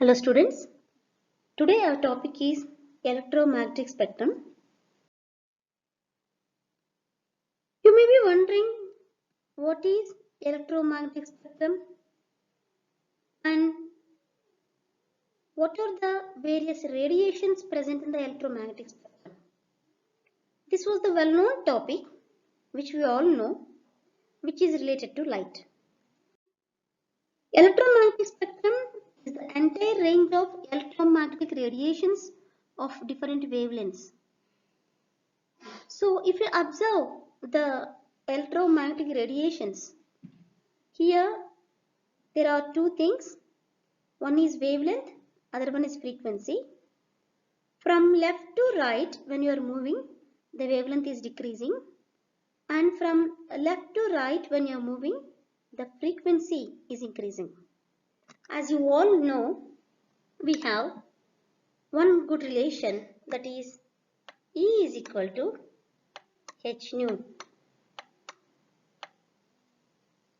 Hello students, today our topic is electromagnetic spectrum. You may be wondering what is electromagnetic spectrum and what are the various radiations present in the electromagnetic spectrum. This was the well-known topic which we all know, which is related to light. Electromagnetic spectrum is the entire range of electromagnetic radiations of different wavelengths. So if you observe the electromagnetic radiations, here there are two things. One is wavelength, other one is frequency. From left to right, when you are moving, the wavelength is decreasing, and from left to right, when you are moving, the frequency is increasing. As you all know, we have one good relation, that is E is equal to h nu.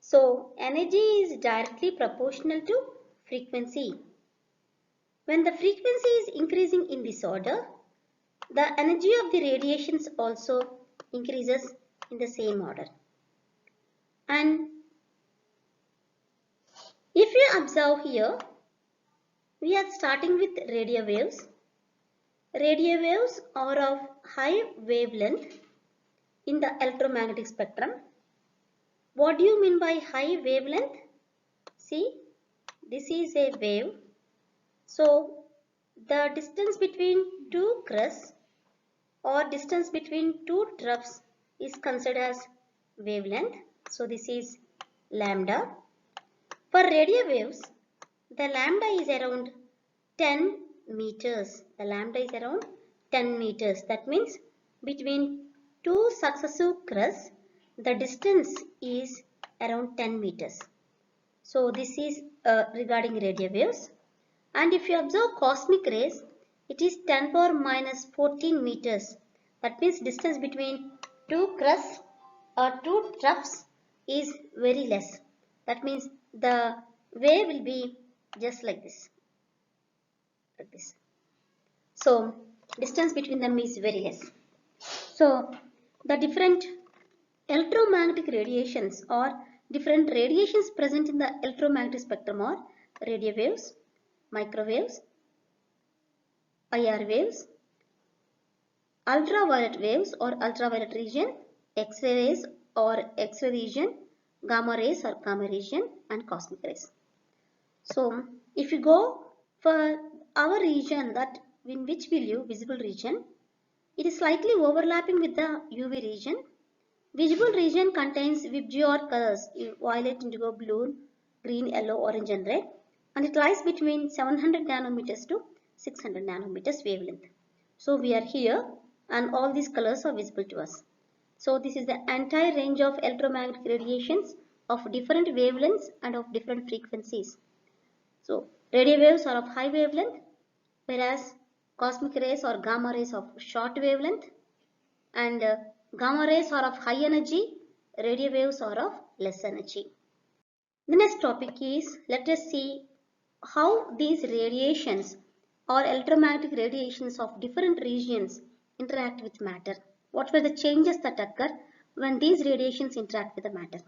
So energy is directly proportional to frequency. When the frequency is increasing in this order, the energy of the radiations also increases in the same order. And if you observe here, we are starting with radio waves. Radio waves are of high wavelength in the electromagnetic spectrum. What do you mean by high wavelength? See, this is a wave. So the distance between two crests or distance between two troughs is considered as wavelength. So this is lambda. For radio waves, the lambda is around 10 meters. The lambda is around 10 meters. That means between two successive crests, the distance is around 10 meters. So this is regarding radio waves. And if you observe cosmic rays, it is 10 power minus 14 meters. That means distance between two crests or two troughs is very less. That means the wave will be just like this. So distance between them is very less. So the different electromagnetic radiations or different radiations present in the electromagnetic spectrum are radio waves, microwaves, IR waves, ultraviolet waves or ultraviolet region, X-ray rays or X-ray region, gamma rays or gamma region, and cosmic rays. So if you go for our region, that in which we live, visible region, it is slightly overlapping with the UV region. Visible region contains VIBGYOR colors, violet, indigo, blue, green, yellow, orange and red, and it lies between 700 nanometers to 600 nanometers wavelength. So we are here and all these colors are visible to us. So this is the entire range of electromagnetic radiations of different wavelengths and of different frequencies. So radio waves are of high wavelength, whereas cosmic rays or gamma rays of short wavelength, and gamma rays are of high energy, radio waves are of less energy. The next topic is, let us see how these radiations or electromagnetic radiations of different regions interact with matter. What were the changes that occur when these radiations interact with the matter?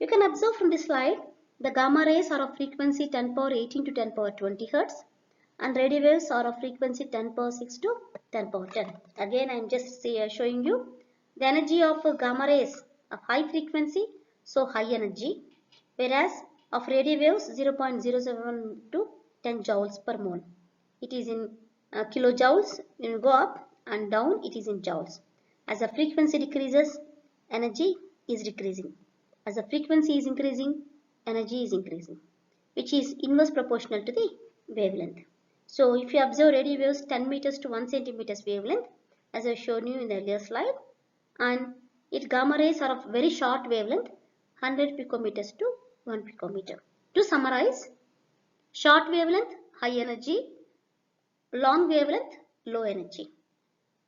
You can observe from this slide, the gamma rays are of frequency 10 power 18 to 10 power 20 Hz, and radio waves are of frequency 10 power 6 to 10 power 10. Again, I am just showing you the energy of gamma rays of high frequency, so high energy, whereas of radio waves 0.07 to 10 joules per mole. It is in kilojoules. You go up and down, it is in joules. As the frequency decreases, energy is decreasing. As the frequency is increasing, energy is increasing, which is inverse proportional to the wavelength. So if you observe radio waves 10 meters to 1 centimeters wavelength, as I showed you in the earlier slide, and its gamma rays are of very short wavelength, 100 picometers to 1 picometer. To summarize, short wavelength, high energy, long wavelength, low energy.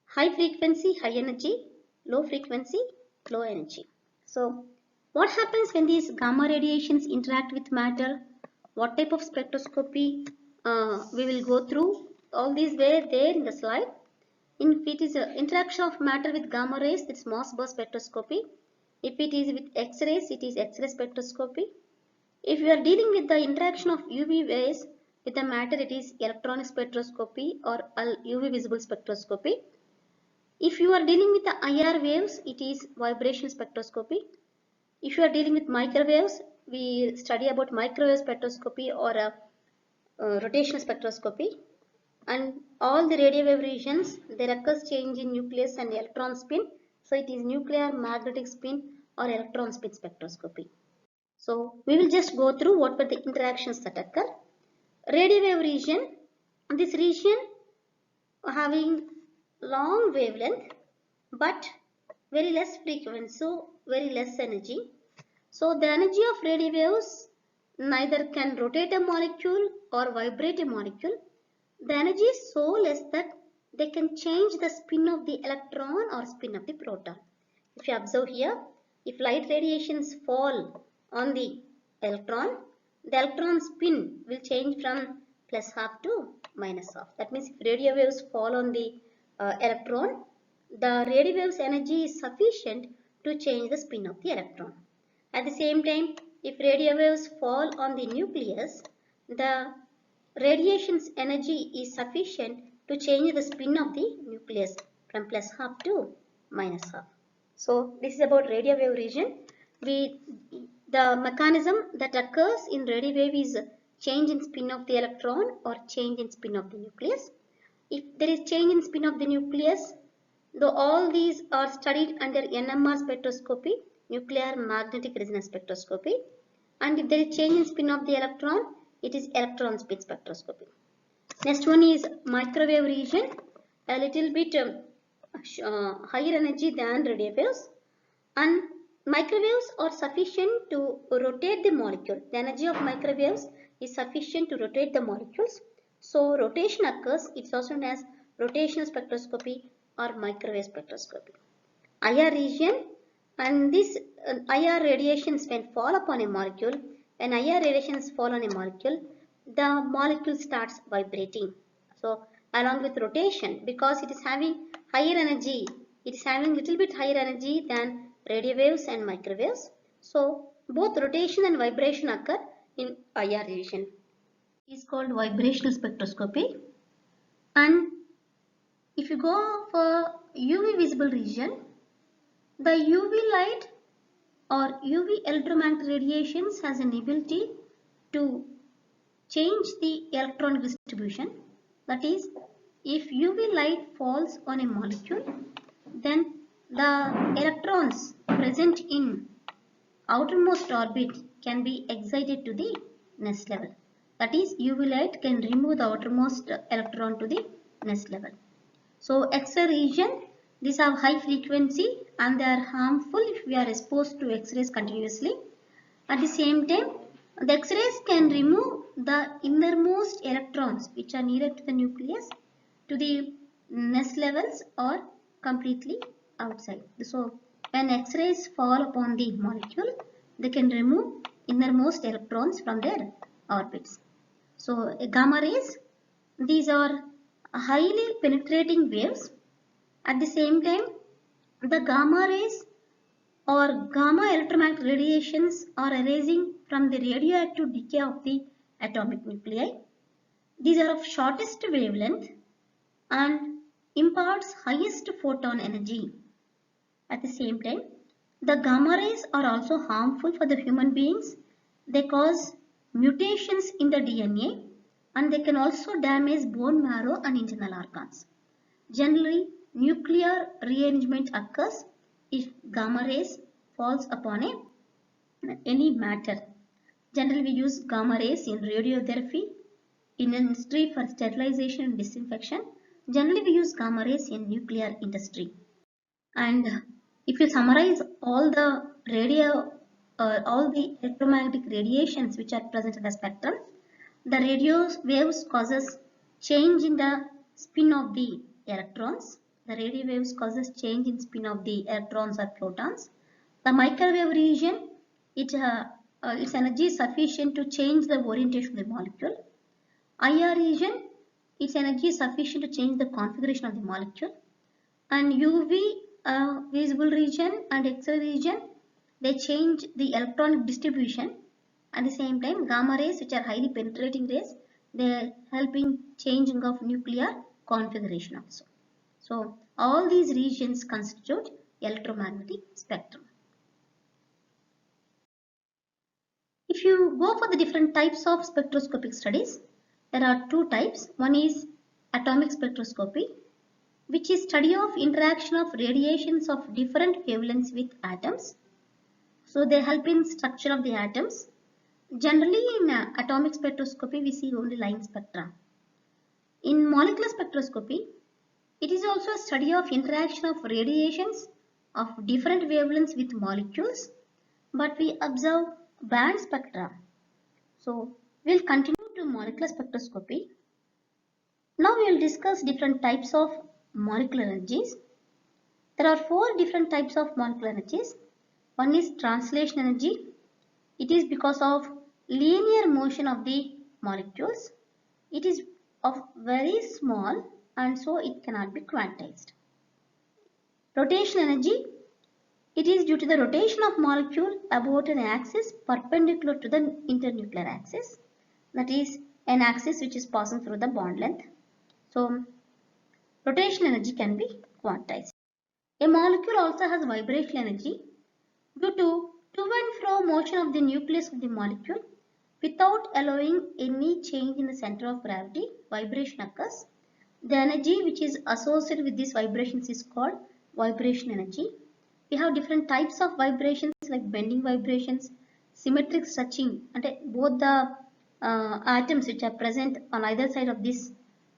High frequency, high energy, low frequency, low energy. So what happens when these gamma radiations interact with matter? What type of spectroscopy we will go through all these way there in the slide. If it is an interaction of matter with gamma rays, it's Mossberg spectroscopy. If it is with X-rays, it is X-ray spectroscopy. If you are dealing with the interaction of UV rays with the matter, it is electronic spectroscopy or UV visible spectroscopy. If you are dealing with the IR waves, it is vibration spectroscopy. If you are dealing with microwaves, we study about microwave spectroscopy or rotational spectroscopy. And all the radio wave regions, there occurs change in nucleus and electron spin. So it is nuclear magnetic spin or electron spin spectroscopy. So we will just go through what were the interactions that occur. Radio wave region, this region having long wavelength but very less frequency, so very less energy. So the energy of radio waves neither can rotate a molecule or vibrate a molecule. The energy is so less that they can change the spin of the electron or spin of the proton. If you observe here, if light radiations fall on the electron spin will change from plus half to minus half. That means if radio waves fall on the electron, the radio wave's energy is sufficient to change the spin of the electron. At the same time, if radio waves fall on the nucleus, the radiation's energy is sufficient to change the spin of the nucleus from plus half to minus half. So this is about radio wave region. The mechanism that occurs in radio wave is change in spin of the electron or change in spin of the nucleus. If there is change in spin of the nucleus, though all these are studied under NMR spectroscopy, nuclear magnetic resonance spectroscopy, and if there is change in spin of the electron, it is electron spin spectroscopy. Next one is microwave region, a little bit higher energy than radio waves, and microwaves are sufficient to rotate the molecule. The energy of microwaves is sufficient to rotate the molecules. So rotation occurs. It's also known as rotational spectroscopy or microwave spectroscopy. IR region, and this IR radiations when fall upon a molecule, when IR radiations fall on a molecule, the molecule starts vibrating. So along with rotation, because it is having higher energy, it is having little bit higher energy than radio waves and microwaves. So both rotation and vibration occur in IR region. It is called vibrational spectroscopy. And if you go for UV visible region, the UV light or UV electromagnetic radiations has an ability to change the electron distribution. That is, if UV light falls on a molecule, then the electrons present in outermost orbit can be excited to the nest level. That is, UV light can remove the outermost electron to the nest level. So X-ray region, these have high frequency and they are harmful if we are exposed to X-rays continuously. At the same time, the X-rays can remove the innermost electrons which are nearer to the nucleus to the nest levels or completely outside. So when X-rays fall upon the molecule, they can remove innermost electrons from their orbits. So gamma rays, these are highly penetrating waves. At the same time, the gamma rays or gamma electromagnetic radiations are arising from the radioactive decay of the atomic nuclei. These are of shortest wavelength and imparts highest photon energy. At the same time, the gamma rays are also harmful for the human beings. They cause mutations in the DNA and they can also damage bone marrow and internal organs. Generally, nuclear rearrangement occurs if gamma rays falls upon any matter. Generally, we use gamma rays in radiotherapy, in industry for sterilization and disinfection. Generally, we use gamma rays in nuclear industry. And if you summarize all the all the electromagnetic radiations which are present in the spectrum, the radio waves causes change in the spin of the electrons. The radio waves causes change in spin of the electrons or protons. The microwave region, its energy is sufficient to change the orientation of the molecule. IR region, its energy is sufficient to change the configuration of the molecule. And UV visible region and X-ray region, they change the electronic distribution. At the same time, gamma rays, which are highly penetrating rays, they help in changing of nuclear configuration also. So all these regions constitute electromagnetic spectrum. If you go for the different types of spectroscopic studies, there are two types. One is atomic spectroscopy, which is study of interaction of radiations of different wavelengths with atoms. So they help in structure of the atoms. Generally in atomic spectroscopy, we see only line spectra. In molecular spectroscopy, it is also a study of interaction of radiations of different wavelengths with molecules, but we observe band spectra. So we'll continue to molecular spectroscopy. Now we will discuss different types of molecular energies. There are four different types of molecular energies. One is translation energy. It is because of linear motion of the molecules. It is of very small and so it cannot be quantized. Rotation energy. It is due to the rotation of molecule about an axis perpendicular to the internuclear axis. That is an axis which is passing through the bond length. So rotation energy can be quantized. A molecule also has vibrational energy. Due to and fro motion of the nucleus of the molecule without allowing any change in the center of gravity, vibration occurs. The energy which is associated with these vibrations is called vibration energy. We have different types of vibrations like bending vibrations, symmetric stretching, and both the atoms which are present on either side of this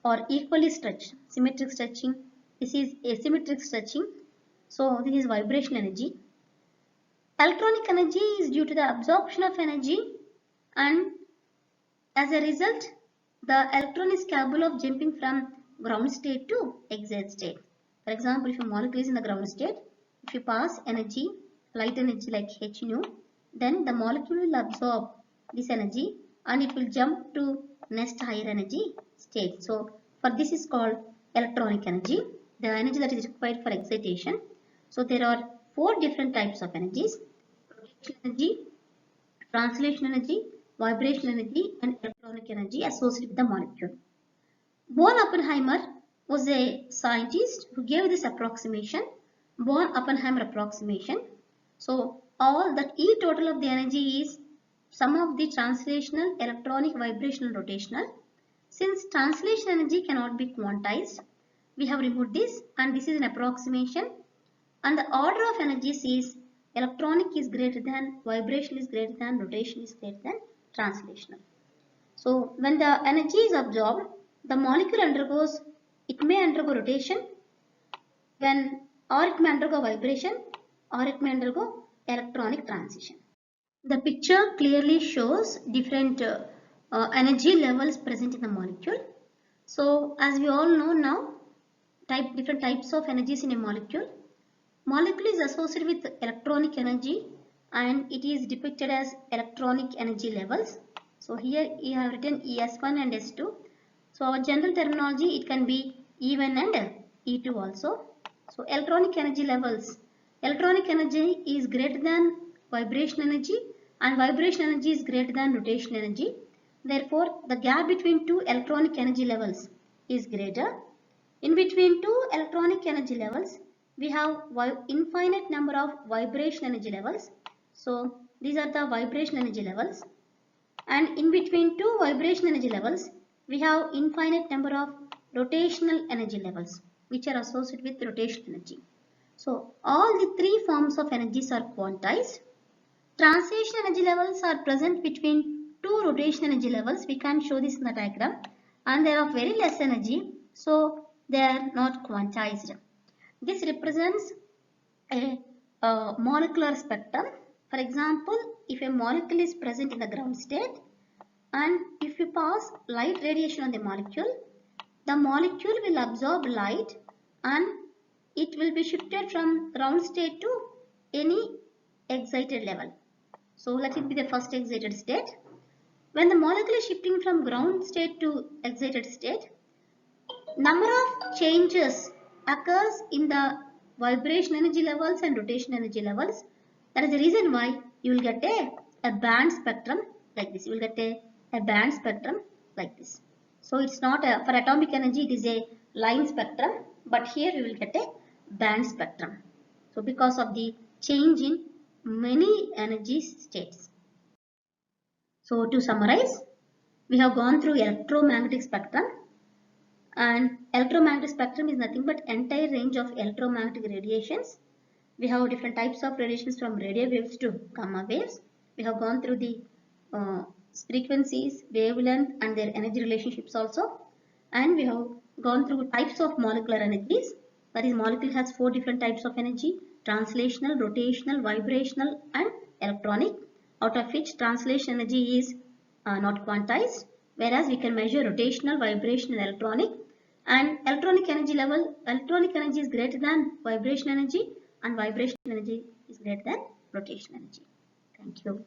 are equally stretched. Symmetric stretching, this is asymmetric stretching. So this is vibration energy. Electronic energy is due to the absorption of energy, and as a result the electron is capable of jumping from ground state to excited state. For example, if a molecule is in the ground state, if you pass energy, light energy like h nu, then the molecule will absorb this energy and it will jump to next higher energy state. So for this is called electronic energy, the energy that is required for excitation. So there are four different types of energies: rotation energy, translation energy, vibration energy, and electronic energy associated with the molecule. Born-Oppenheimer was a scientist who gave this approximation, Born-Oppenheimer approximation. So all that E total of the energy is sum of the translational, electronic, vibrational, rotational. Since translation energy cannot be quantized, we have removed this, and this is an approximation, and the order of energies is electronic is greater than, vibration is greater than, rotation is greater than translational. So when the energy is absorbed, the molecule undergoes, it may undergo rotation, or it may undergo vibration, or it may undergo electronic transition. The picture clearly shows different energy levels present in the molecule. So as we all know now, different types of energies in a molecule. Molecule is associated with electronic energy and it is depicted as electronic energy levels. So here you have written ES1 and S2. So our general terminology, it can be E1 and E2 also. So electronic energy levels. Electronic energy is greater than vibration energy and vibration energy is greater than rotation energy. Therefore, the gap between two electronic energy levels is greater. In between two electronic energy levels, we have infinite number of vibration energy levels. So these are the vibration energy levels. And in between two vibration energy levels, we have infinite number of rotational energy levels, which are associated with rotational energy. So all the three forms of energies are quantized. Translation energy levels are present between two rotational energy levels. We can show this in the diagram, and they are of very less energy, so they are not quantized. This represents a molecular spectrum. For example, if a molecule is present in the ground state and if you pass light radiation on the molecule will absorb light and it will be shifted from ground state to any excited level. So let it be the first excited state. when the molecule is shifting from ground state to excited state, number of changes occurs in the vibration energy levels and rotation energy levels. That is the reason why you will get a band spectrum like this. You will get a band spectrum like this. So it's not for atomic energy it is a line spectrum, but here you will get a band spectrum. So because of the change in many energy states. So to summarize, we have gone through electromagnetic spectrum, and electromagnetic spectrum is nothing but entire range of electromagnetic radiations. We have different types of radiations from radio waves to gamma waves. We have gone through the frequencies, wavelength and their energy relationships also, and we have gone through types of molecular energies. That is, molecule has 4 different types of energy: translational, rotational, vibrational and electronic, out of which translation energy is not quantized, whereas we can measure rotational, vibrational and electronic. And electronic energy is greater than vibration energy, and vibration energy is greater than rotation energy. Thank you.